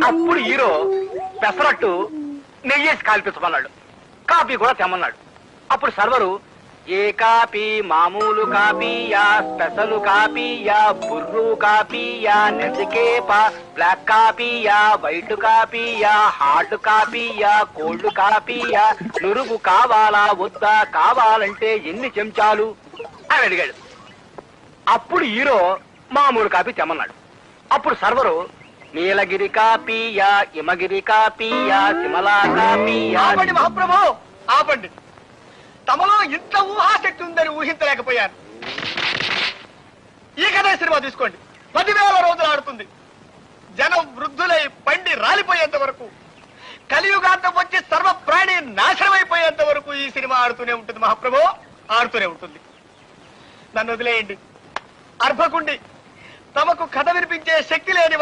అప్పుడు హీరో పెసరట్టు నెయ్యేసి కాల్పించమన్నాడు. కాపీ కూడా తెమ్మన్నాడు. అప్పుడు సర్వరు ఏ కాపీ, మామూలు కాపీయా, స్పెషల్ కాపీయా, బుర్రు కాపీయా, నెసికేపా, బ్లాక్ కాపీయా, వైట్ కాపీయా, హార్డ్ కాపీయా, కోల్డ్ కాపీయా, నురుగు కావాలా వద్దా, కావాలంటే ఎన్ని చెంచాలు అని అడిగాడు. అప్పుడు హీరో మామూలు కాపీ తెమ్మన్నాడు. అప్పుడు సర్వరు నీలగిరి కాపీయా, హిమగిరి కాపీయా, సిమలా కాపీయా. ఆపండి మహాప్రభు, ఆపండి. తమలో ఇంత ఊహాశక్తి ఉందని ఊహించలేకపోయాను. ఈ కథ సినిమా తీసుకోండి, 10,000 రోజులు ఆడుతుంది. జనం వృద్ధులై పండి రాలిపోయేంత వరకు, కలియుగాంతం వచ్చి సర్వ ప్రాణి నాశనమైపోయేంత వరకు ఈ సినిమా ఆడుతూనే ఉంటుంది మహాప్రభు, ఆడుతూనే ఉంటుంది. నన్ను వదిలేయండి. అర్భకుండి, తమకు కథ వినిపించే శక్తి లేని